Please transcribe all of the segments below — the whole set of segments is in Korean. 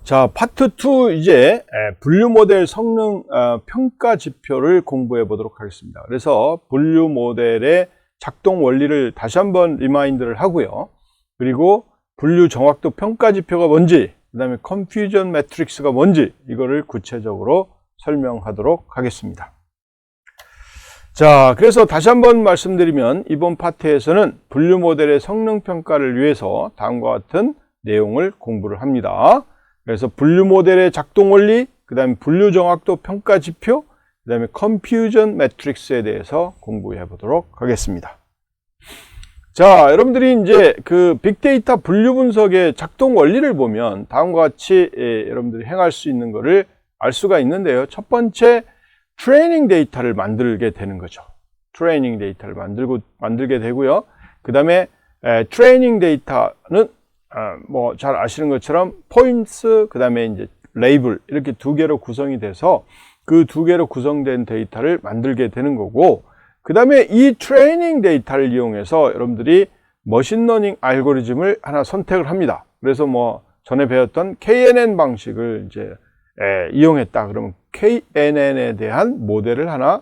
자, 파트 2 이제 분류 모델 성능 평가 지표를 공부해 보도록 하겠습니다. 그래서 분류 모델의 작동 원리를 다시 한번 리마인드를 하고요. 그리고 분류 정확도 평가 지표가 뭔지, 그 다음에 컨퓨전 매트릭스가 뭔지 이거를 구체적으로 설명하도록 하겠습니다. 자, 그래서 다시 한번 말씀드리면 이번 파트에서는 분류 모델의 성능 평가를 위해서 다음과 같은 내용을 공부를 합니다. 그래서 분류 모델의 작동 원리, 그 다음에 분류 정확도 평가 지표, 그 다음에 컨퓨전 매트릭스에 대해서 공부해 보도록 하겠습니다. 자, 여러분들이 이제 그 빅데이터 분류 분석의 작동 원리를 보면 다음과 같이 여러분들이 행할 수 있는 것을 알 수가 있는데요. 첫 번째, 트레이닝 데이터를 만들게 되는 거죠. 트레이닝 데이터를 만들게 되고요. 그 다음에 트레이닝 데이터는 뭐 잘 아시는 것처럼 포인트, 그 다음에 이제 레이블 이렇게 두 개로 구성이 돼서 그 두 개로 구성된 데이터를 만들게 되는 거고, 그 다음에 이 트레이닝 데이터를 이용해서 여러분들이 머신러닝 알고리즘을 하나 선택을 합니다. 그래서 뭐 전에 배웠던 KNN 방식을 이제 이용했다 그러면 KNN에 대한 모델을 하나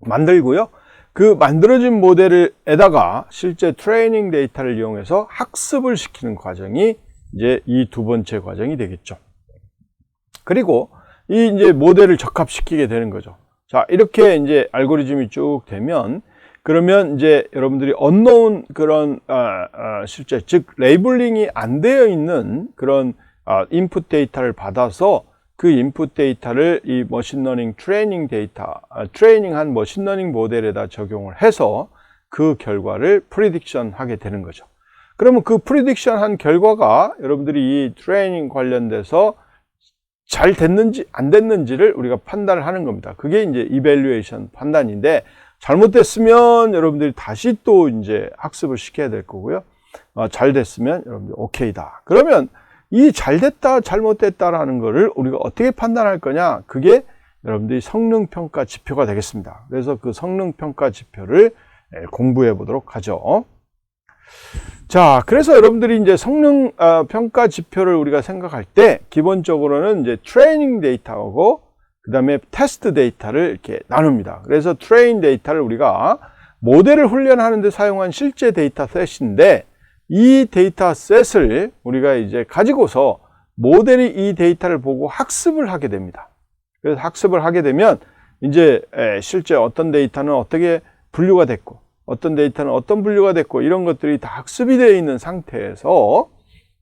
만들고요. 그 만들어진 모델에다가 실제 트레이닝 데이터를 이용해서 학습을 시키는 과정이 이제 이 두 번째 과정이 되겠죠. 그리고 이 이제 모델을 적합시키게 되는 거죠. 자, 이렇게 이제 알고리즘이 쭉 되면 그러면 이제 여러분들이 unknown 그런 실제 즉 레이블링이 안 되어 있는 그런 인풋 데이터를 받아서 그 인풋 데이터를 이 머신러닝 트레이닝 데이터, 트레이닝한 머신러닝 모델에다 적용을 해서 그 결과를 프리딕션 하게 되는 거죠. 그러면 그 프리딕션 한 결과가 여러분들이 이 트레이닝 관련돼서 잘 됐는지 안 됐는지를 우리가 판단을 하는 겁니다. 그게 이제 이밸류에이션 판단인데, 잘못됐으면 여러분들이 다시 또 이제 학습을 시켜야 될 거고요. 잘 됐으면 여러분들 오케이다. 그러면 이 잘됐다, 잘못됐다라는 거를 우리가 어떻게 판단할 거냐? 그게 여러분들이 성능평가 지표가 되겠습니다. 그래서 그 성능평가 지표를 공부해 보도록 하죠. 자, 그래서 여러분들이 이제 성능평가 지표를 우리가 생각할 때 기본적으로는 이제 트레이닝 데이터하고 그 다음에 테스트 데이터를 이렇게 나눕니다. 그래서 트레인 데이터를 우리가 모델을 훈련하는 데 사용한 실제 데이터 셋인데, 이 데이터 셋을 우리가 이제 가지고서 모델이 이 데이터를 보고 학습을 하게 됩니다. 그래서 학습을 하게 되면 이제 실제 어떤 데이터는 어떻게 분류가 됐고 어떤 데이터는 어떤 분류가 됐고 이런 것들이 다 학습이 되어 있는 상태에서,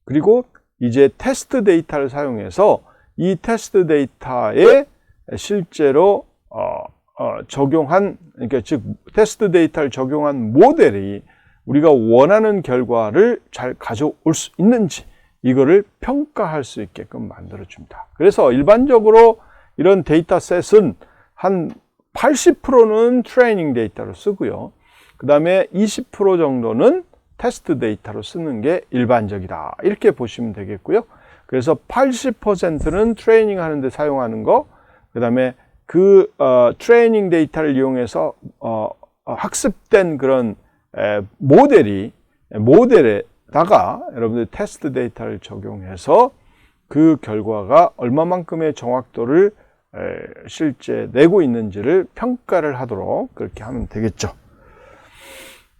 그리고 이제 테스트 데이터를 사용해서 이 테스트 데이터에 실제로 적용한, 그러니까 즉 테스트 데이터를 적용한 모델이 우리가 원하는 결과를 잘 가져올 수 있는지 이거를 평가할 수 있게끔 만들어 줍니다. 그래서 일반적으로 이런 데이터셋은 한 80%는 트레이닝 데이터로 쓰고요. 그 다음에 20% 정도는 테스트 데이터로 쓰는 게 일반적이다. 이렇게 보시면 되겠고요. 그래서 80%는 트레이닝 하는 데 사용하는 거, 그 다음에 그 트레이닝 데이터를 이용해서 학습된 그런 모델에다가 여러분들 테스트 데이터를 적용해서 그 결과가 얼마만큼의 정확도를 실제 내고 있는지를 평가를 하도록 그렇게 하면 되겠죠.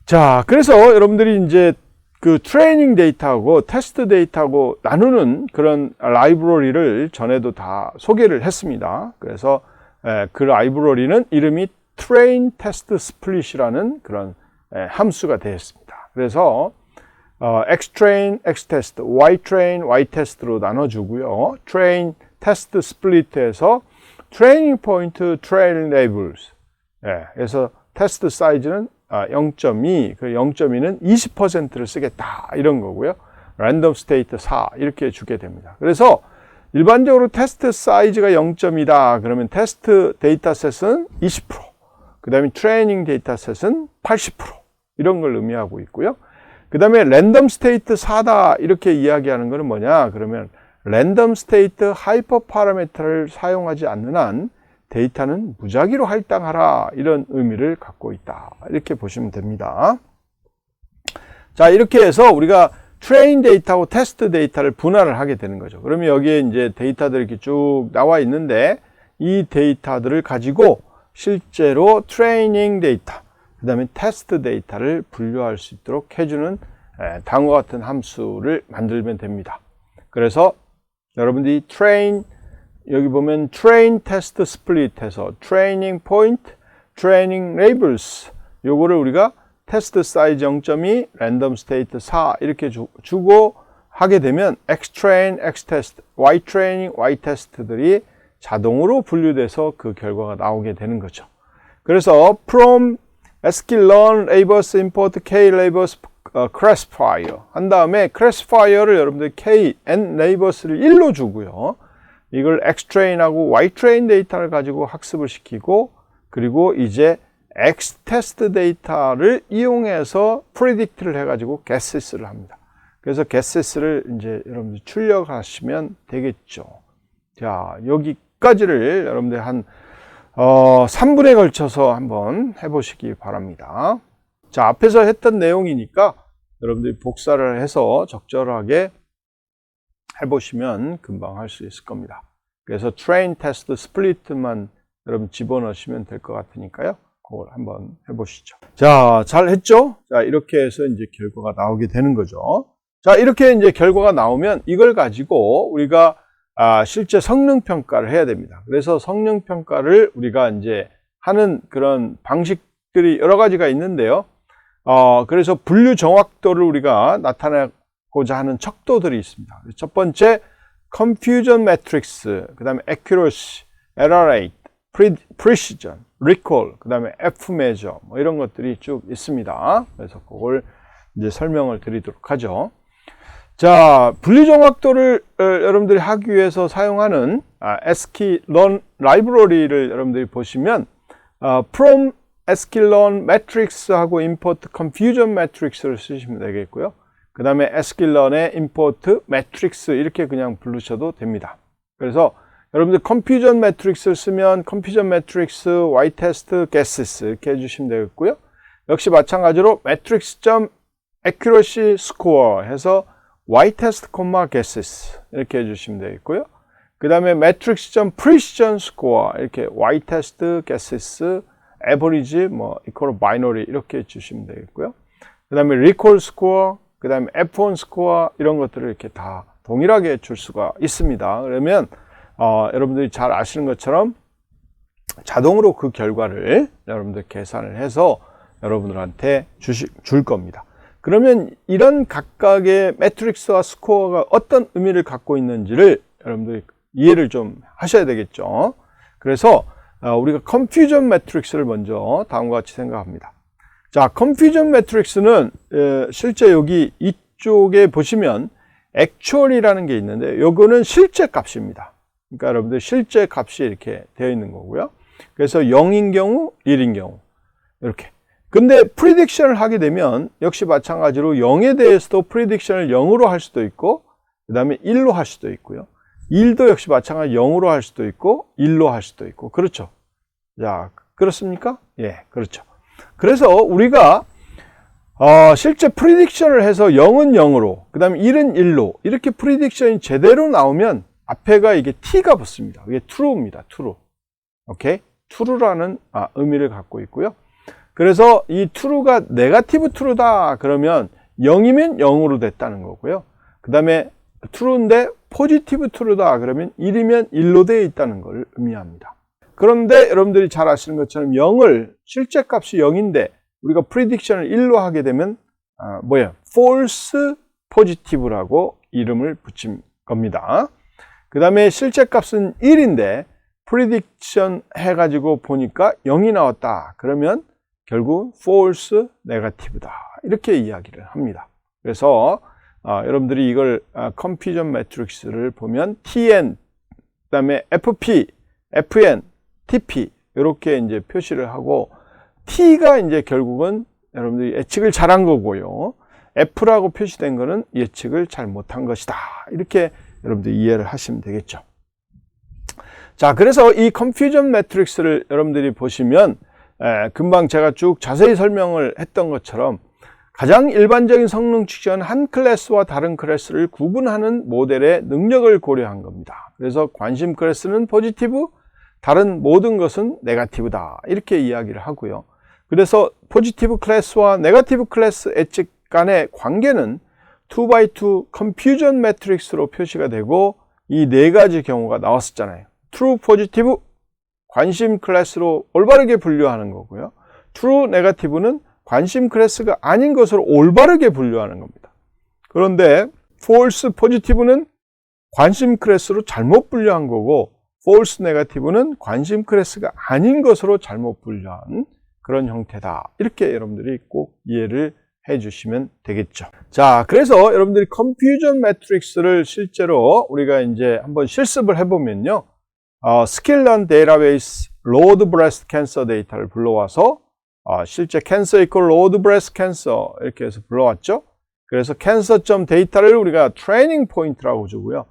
자, 그래서 여러분들이 이제 그 트레이닝 데이터하고 테스트 데이터하고 나누는 그런 라이브러리를 전에도 다 소개를 했습니다. 그래서 그 라이브러리는 이름이 train test split이라는 그런 함수가 되었습니다. 그래서 xtrain, xtest, ytrain, ytest로 나눠주고요. train, test, split에서 training point, trailing labels. 그래서 테스트 사이즈는 0.2, 그 0.2는 20%를 쓰겠다 이런 거고요. 랜덤 스테이트 4 이렇게 주게 됩니다. 그래서 일반적으로 테스트 사이즈가 0.2다 그러면 테스트 데이터셋은 20%, 그 다음에 트레이닝 데이터셋은 80% 이런 걸 의미하고 있고요. 그 다음에 랜덤 스테이트 4다 이렇게 이야기하는 것은 뭐냐 그러면 랜덤 스테이트 하이퍼 파라미터를 사용하지 않는 한 데이터는 무작위로 할당하라 이런 의미를 갖고 있다 이렇게 보시면 됩니다. 자, 이렇게 해서 우리가 트레인 데이터하고 테스트 데이터를 분할을 하게 되는 거죠. 그러면 여기에 이제 데이터들이 이렇게 쭉 나와 있는데 이 데이터들을 가지고 실제로 트레이닝 데이터, 그 다음에 테스트 데이터를 분류할 수 있도록 해주는 다음과 같은 함수를 만들면 됩니다. 그래서 여러분들이 train, 여기 보면 train test split 해서 training point, training labels, 요거를 우리가 테스트 사이즈 0.2, 랜덤 스테이트 4 이렇게 주고 하게 되면 Xtrain, Xtest, Ytraining, Ytest들이 자동으로 분류돼서 그 결과가 나오게 되는 거죠. 그래서 from sklearn labels import k labels classifier 한 다음에 classifier를 여러분들 k n labels를 1로 주고요. 이걸 Xtrain하고 Ytrain 데이터를 가지고 학습을 시키고 그리고 이제 Xtest 데이터를 이용해서 predict를 해가지고 guesses를 합니다. 그래서 guesses를 이제 여러분들 출력하시면 되겠죠. 자, 여기까지를 여러분들 한 3분에 걸쳐서 한번 해보시기 바랍니다. 자, 앞에서 했던 내용이니까 여러분들이 복사를 해서 적절하게 해보시면 금방 할 수 있을 겁니다. 그래서 train, test, split만 여러분 집어넣으시면 될 것 같으니까요. 그걸 한번 해보시죠. 자, 잘 했죠? 자, 이렇게 해서 이제 결과가 나오게 되는 거죠. 자, 이렇게 이제 결과가 나오면 이걸 가지고 우리가 실제 성능 평가를 해야 됩니다. 그래서 성능 평가를 우리가 이제 하는 그런 방식들이 여러 가지가 있는데요. 그래서 분류 정확도를 우리가 나타내고자 하는 척도들이 있습니다. 첫 번째, confusion matrix, 그 다음에 accuracy, error rate, precision, recall, 그 다음에 F measure, 뭐 이런 것들이 쭉 있습니다. 그래서 그걸 이제 설명을 드리도록 하죠. 자, 분류 정확도를 여러분들이 하기 위해서 사용하는 sklearn 라이브러리를 여러분들이 보시면 from sklearn matrix 하고 import confusion matrix를 쓰시면 되겠고요. 그 다음에 sklearn의 import matrix 이렇게 그냥 부르셔도 됩니다. 그래서 여러분들 confusion matrix를 쓰면 confusion matrix, ytest, guesses 이렇게 해주시면 되겠고요. 역시 마찬가지로 matrix.accuracy score 해서 ytest, guesses 이렇게 해주시면 되겠고요. 그 다음에 matrix.precision score 이렇게 ytest, guesses, average, 뭐 equal binary 이렇게 해주시면 되겠고요. 그 다음에 recall score, 그 다음에 F1 score 이런 것들을 이렇게 다 동일하게 줄 수가 있습니다. 그러면 여러분들이 잘 아시는 것처럼 자동으로 그 결과를 여러분들 계산을 해서 여러분들한테 줄 겁니다. 그러면 이런 각각의 매트릭스와 스코어가 어떤 의미를 갖고 있는지를 여러분들이 이해를 좀 하셔야 되겠죠. 그래서 우리가 컨퓨전 매트릭스를 먼저 다음과 같이 생각합니다. 자, 컨퓨전 매트릭스는 실제 여기 이쪽에 보시면 액츄얼이라는 게 있는데 요거는 실제 값입니다. 그러니까 여러분들 실제 값이 이렇게 되어 있는 거고요. 그래서 0인 경우, 1인 경우 이렇게. 근데 프리딕션을 하게 되면 역시 마찬가지로 0에 대해서도 프리딕션을 0으로 할 수도 있고 그 다음에 1로 할 수도 있고요. 1도 역시 마찬가지로 0으로 할 수도 있고 1로 할 수도 있고 그렇죠. 자, 그렇습니까? 예, 그렇죠. 그래서 우리가 실제 프리딕션을 해서 0은 0으로 그 다음에 1은 1로 이렇게 프리딕션이 제대로 나오면 앞에가 이게 t가 붙습니다. 이게 true입니다. true. 오케이? true라는 의미를 갖고 있고요. 그래서 이 true가 네거티브 true다 그러면 0이면 0으로 됐다는 거고요. 그 다음에 true인데 포지티브 true다 그러면 1이면 1로 되어 있다는 걸 의미합니다. 그런데 여러분들이 잘 아시는 것처럼 0을 실제 값이 0인데 우리가 프리딕션을 1로 하게 되면 false positive라고 이름을 붙인 겁니다. 그 다음에 실제 값은 1인데 프리딕션 해가지고 보니까 0이 나왔다 그러면 결국 false negative다 이렇게 이야기를 합니다. 그래서 여러분들이 이걸 confusion matrix를 보면 tn 그 다음에 fp, fn, tp 이렇게 이제 표시를 하고 t가 이제 결국은 여러분들이 예측을 잘한 거고요. f라고 표시된 거는 예측을 잘 못한 것이다. 이렇게 여러분들이 이해를 하시면 되겠죠. 자, 그래서 이 confusion matrix를 여러분들이 보시면 금방 제가 쭉 자세히 설명을 했던 것처럼 가장 일반적인 성능 측정은 한 클래스와 다른 클래스를 구분하는 모델의 능력을 고려한 겁니다. 그래서 관심 클래스는 포지티브, 다른 모든 것은 네거티브다. 이렇게 이야기를 하고요. 그래서 포지티브 클래스와 네거티브 클래스 엣지 간의 관계는 2x2 컨퓨전 매트릭스로 표시가 되고 이 네 가지 경우가 나왔었잖아요. 트루 포지티브, 관심 클래스로 올바르게 분류하는 거고요. 트루 네거티브는 관심 클래스가 아닌 것으로 올바르게 분류하는 겁니다. 그런데 false positive는 관심 클래스로 잘못 분류한 거고 false negative는 관심 클래스가 아닌 것으로 잘못 분류한 그런 형태다. 이렇게 여러분들이 꼭 이해를 해 주시면 되겠죠. 자, 그래서 여러분들이 컨퓨전 매트릭스를 실제로 우리가 이제 한번 실습을 해보면요. 스킬런 데이터베이스 로드 브레스트 캔서 데이터를 불러와서 실제 캔서 이퀄 로드 브레스트 캔서 이렇게 해서 불러왔죠. 그래서 캔서점 데이터를 우리가 트레이닝 포인트라고 주고요.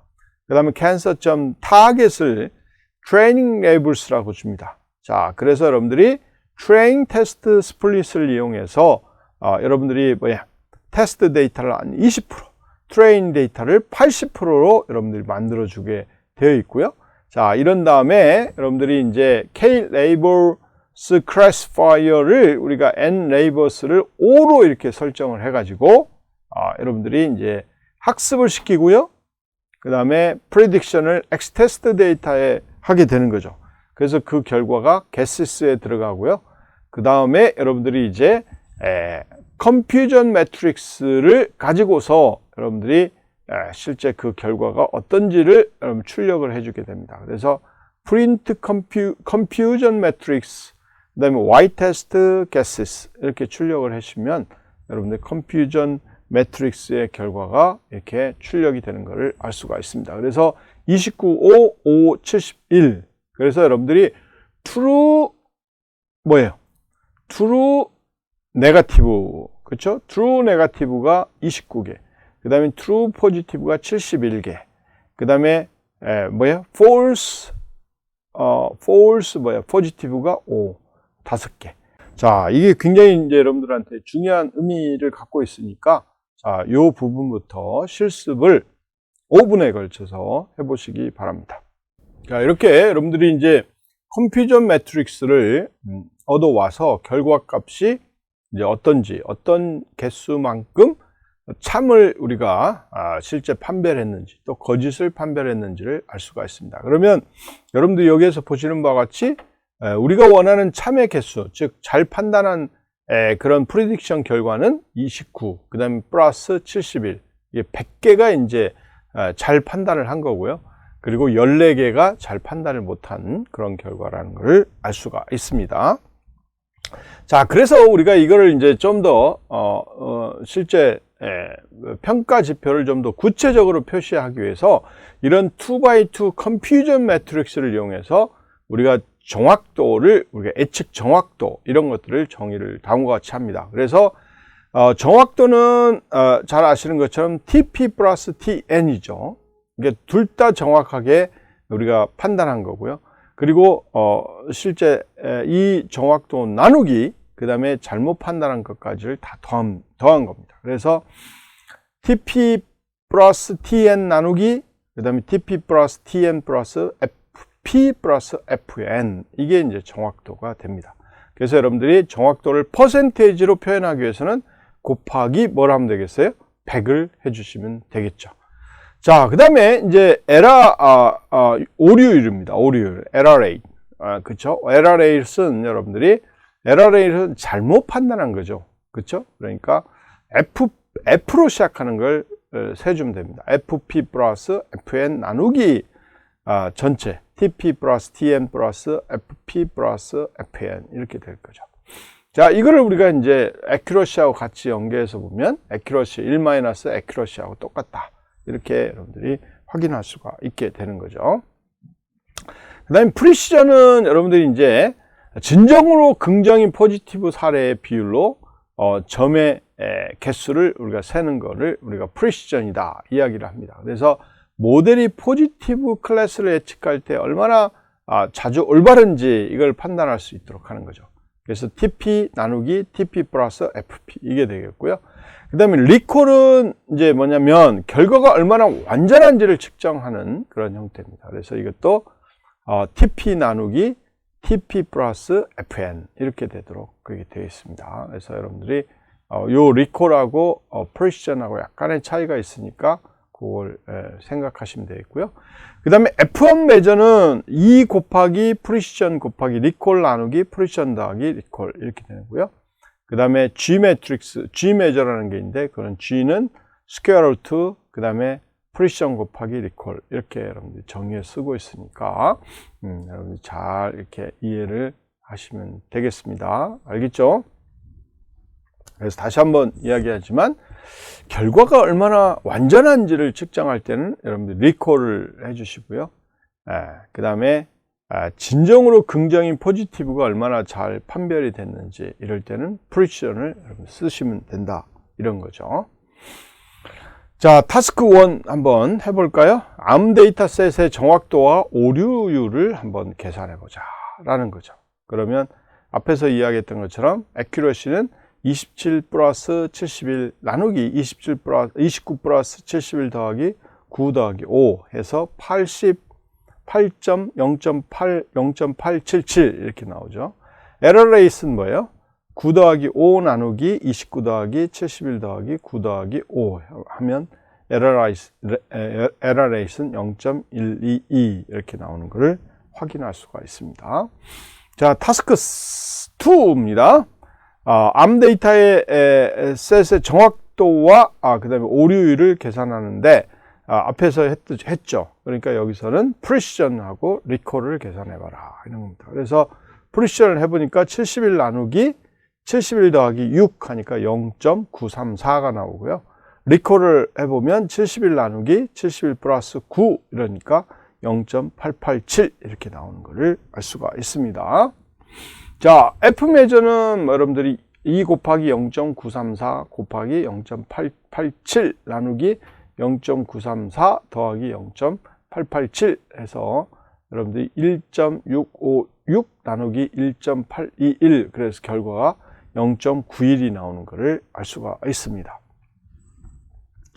그 다음에 캔서점 타겟을 트레이닝 레이블스라고 줍니다. 자, 그래서 여러분들이 트레인 테스트 스플릿을 이용해서 여러분들이 테스트 데이터를 한 20%, 트레인 데이터를 80%로 여러분들이 만들어주게 되어 있고요. 자, 이런 다음에 여러분들이 이제 K-Labels Classifier를 우리가 N-Labels를 5로 이렇게 설정을 해가지고 여러분들이 이제 학습을 시키고요. 그 다음에 Prediction을 X-Test 데이터에 하게 되는 거죠. 그래서 그 결과가 GESS에 들어가고요. 그 다음에 여러분들이 이제 컨퓨전 매트릭스를 가지고서 여러분들이 실제 그 결과가 어떤지를 출력을 해주게 됩니다. 그래서 프린트 컨퓨전 매트릭스, 그 다음에 Y-테스트 게시스 이렇게 출력을 해주시면 여러분들 컨퓨전 매트릭스의 결과가 이렇게 출력이 되는 것을 알 수가 있습니다. 그래서 29, 5, 5, 71. 그래서 여러분들이 true 뭐예요? true 네거티브, 그렇죠? true 네거티브가 29개. 그 다음에 true positive가 71개. 그 다음에 false positive가 5개. 자, 이게 굉장히 이제 여러분들한테 중요한 의미를 갖고 있으니까 자, 요 부분부터 실습을 5분에 걸쳐서 해보시기 바랍니다. 자, 이렇게 여러분들이 이제 컨퓨전 매트릭스를 얻어와서 결과값이 이제 어떤지, 어떤 개수만큼 참을 우리가 실제 판별을 했는지, 또 거짓을 판별했는지를 알 수가 있습니다. 그러면 여러분들 여기에서 보시는 바와 같이 우리가 원하는 참의 개수, 즉 잘 판단한 그런 프리딕션 결과는 29, 그 다음에 플러스 71, 이게 100개가 이제 잘 판단을 한 거고요. 그리고 14개가 잘 판단을 못한 그런 결과라는 것을 알 수가 있습니다. 자, 그래서 우리가 이거를 이제 좀 더 실제 평가 지표를 좀 더 구체적으로 표시하기 위해서 이런 2x2 컨퓨전 매트릭스를 이용해서 우리가 정확도를, 우리가 예측 정확도 이런 것들을 정의를 다음과 같이 합니다. 그래서 정확도는 잘 아시는 것처럼 TP 플러스 TN이죠. 이게 둘 다 정확하게 우리가 판단한 거고요. 그리고 실제 이 정확도 나누기, 그 다음에 잘못 판단한 것까지를 다 더한 겁니다. 그래서 TP 플러스 TN 나누기, 그 다음에 TP 플러스 TN 플러스 P 플러스 FN, 이게 이제 정확도가 됩니다. 그래서 여러분들이 정확도를 퍼센테이지로 표현하기 위해서는 곱하기 뭘 하면 되겠어요? 100을 해주시면 되겠죠. 자, 그 다음에 이제 오류율입니다. 오류율, 에러 레이트. 그쵸? 에러 레이트는 여러분들이, 에러 레이트는 잘못 판단한 거죠. 그쵸? 그러니까 F로 시작하는 걸 세주면 됩니다. FP 플러스 FN 나누기 전체, TP 플러스 TN 플러스 FP 플러스 FN 이렇게 될 거죠. 자, 이거를 우리가 이제 accuracy하고 같이 연계해서 보면 accuracy 1- accuracy하고 똑같다. 이렇게 여러분들이 확인할 수가 있게 되는 거죠. 그 다음에 프리시전은 여러분들이 이제 진정으로 긍정인 포지티브 사례의 비율로 점의 개수를 우리가 세는 거를 우리가 프리시전이다 이야기를 합니다. 그래서 모델이 포지티브 클래스를 예측할 때 얼마나 자주 올바른지 이걸 판단할 수 있도록 하는 거죠. 그래서 TP 나누기 TP 플러스 FP 이게 되겠고요. 그 다음에 리콜은 이제 뭐냐면 결과가 얼마나 완전한지를 측정하는 그런 형태입니다. 그래서 이것도 TP 나누기 TP 플러스 FN 이렇게 되도록 그게 되어 있습니다. 그래서 여러분들이 요 리콜하고 프리시전하고 약간의 차이가 있으니까 그걸 생각하시면 되겠고요. 그 다음에 F1 메저는 2 곱하기 프리시전 곱하기 리콜 나누기 프리시전 더하기 리콜 이렇게 되고요. 그 다음에 G 매트릭스, G 메저라는 게 있는데 그런 G는 스퀘어 루트 그 다음에 프리시전 곱하기 리콜 이렇게 여러분들이 정의해 쓰고 있으니까 여러분들이 잘 이렇게 이해를 하시면 되겠습니다. 알겠죠? 그래서 다시 한번 이야기하지만 결과가 얼마나 완전한지를 측정할 때는 여러분들 리콜을 해주시고요. 그 다음에 진정으로 긍정인 포지티브가 얼마나 잘 판별이 됐는지 이럴 때는 프리시전을 여러분 쓰시면 된다 이런 거죠. 자, 타스크 1 한번 해볼까요? 암 데이터셋의 정확도와 오류율을 한번 계산해 보자 라는 거죠. 그러면 앞에서 이야기했던 것처럼 accuracy는 27 플러스 71 나누기 29 플러스 71 더하기 9 더하기 5 해서 0.877 이렇게 나오죠. 에러 레이스는 뭐예요? 9 더하기 5 나누기 29 더하기 71 더하기 9 더하기 5 하면 에러 레이스는 0.122 이렇게 나오는 것을 확인할 수가 있습니다. 자, 타스크 2입니다. 암 데이터의 셋의 정확도와 그 다음에 오류율을 계산하는데 앞에서 했죠. 그러니까 여기서는 프리시전하고 리콜을 계산해봐라 이런 겁니다. 그래서 프리시전을 해보니까 71 나누기 71 더하기 6 하니까 0.934가 나오고요. 리콜을 해보면 71 나누기 71 플러스 9 이러니까 0.887 이렇게 나오는 것을 알 수가 있습니다. 자, F 메저는 여러분들이 2 곱하기 0.934 곱하기 0.887 나누기 0.934 더하기 0.887 해서 여러분들이 1.656 나누기 1.821 그래서 결과가 0.91이 나오는 것을 알 수가 있습니다.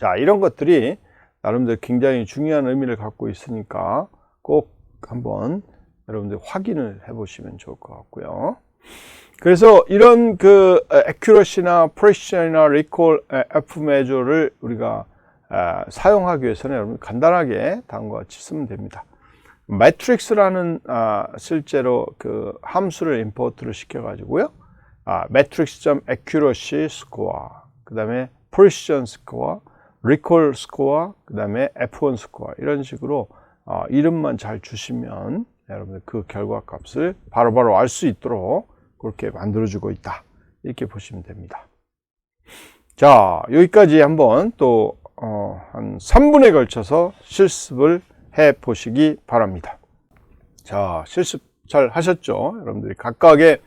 자, 이런 것들이 나름대로 굉장히 중요한 의미를 갖고 있으니까 꼭 한번 여러분들 확인을 해 보시면 좋을 것 같고요. 그래서 이런 그 accuracy나 precision이나 recall F measure를 우리가 사용하기 위해서는 여러분 간단하게 다음과 같이 쓰면 됩니다. 매트릭스라는 실제로 그 함수를 임포트를 시켜 가지고요. matrix.accuracy score, 그 다음에 precision score, recall score, 그 다음에 F1 score 이런 식으로 이름만 잘 주시면 여러분들 그 결과 값을 바로바로 알 수 있도록 그렇게 만들어주고 있다 이렇게 보시면 됩니다. 자, 여기까지 한번 또 한 3분에 걸쳐서 실습을 해 보시기 바랍니다. 자, 실습 잘 하셨죠? 여러분들이 각각의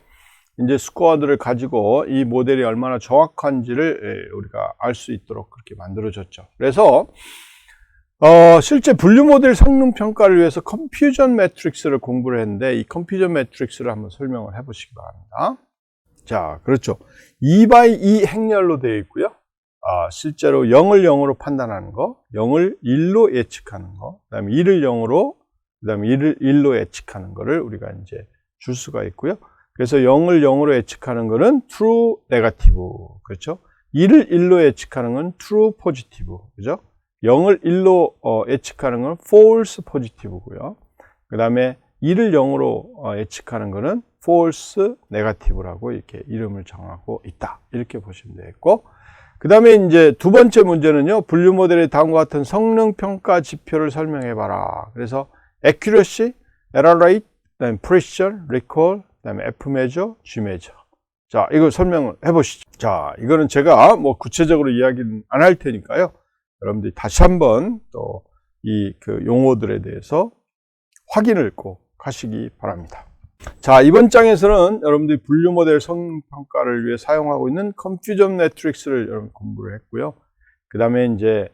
이제 스코어들을 가지고 이 모델이 얼마나 정확한지를 우리가 알 수 있도록 그렇게 만들어졌죠. 그래서 실제 분류 모델 성능 평가를 위해서 컴퓨전 매트릭스를 공부를 했는데 이 컴퓨전 매트릭스를 한번 설명을 해 보시기 바랍니다. 자, 그렇죠. 2x2 행렬로 되어 있고요. 실제로 0을 0으로 판단하는 거, 0을 1로 예측하는 거, 그 다음에 2를 0으로, 그 다음에 1을 1로 예측하는 거를 우리가 이제 줄 수가 있고요. 그래서 0을 0으로 예측하는 거는 true negative, 그렇죠? 2를 1로 예측하는 건 true positive, 그죠? 0을 1로 예측하는 건 false positive고요. 그 다음에 2를 0으로 예측하는 거는 false negative라고 이렇게 이름을 정하고 있다. 이렇게 보시면 되겠고, 그 다음에 이제 두 번째 문제는요, 분류 모델의 다음과 같은 성능 평가 지표를 설명해 봐라. 그래서 accuracy, error rate, 그다음에 precision, recall, 그다음에 F measure, G measure. 자, 이거 설명을 해 보시죠. 자, 이거는 제가 뭐 구체적으로 이야기는 안 할 테니까요. 여러분들이 다시 한번 또 이 그 용어들에 대해서 확인을 꼭 하시기 바랍니다. 자, 이번 장에서는 여러분들이 분류 모델 성능 평가를 위해 사용하고 있는 컨퓨전 매트릭스를 여러분 공부를 했고요. 그 다음에 이제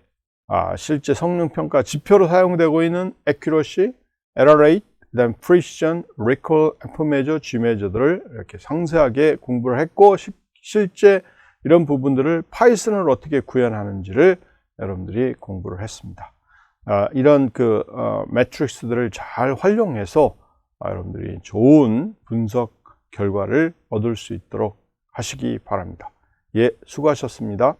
실제 성능 평가 지표로 사용되고 있는 accuracy, error rate, 그 다음에 precision, recall, Fmeasure, Gmeasure들을 이렇게 상세하게 공부를 했고, 실제 이런 부분들을 파이썬을 어떻게 구현하는지를 여러분들이 공부를 했습니다. 이런 매트릭스들을 잘 활용해서 여러분들이 좋은 분석 결과를 얻을 수 있도록 하시기 바랍니다. 예, 수고하셨습니다.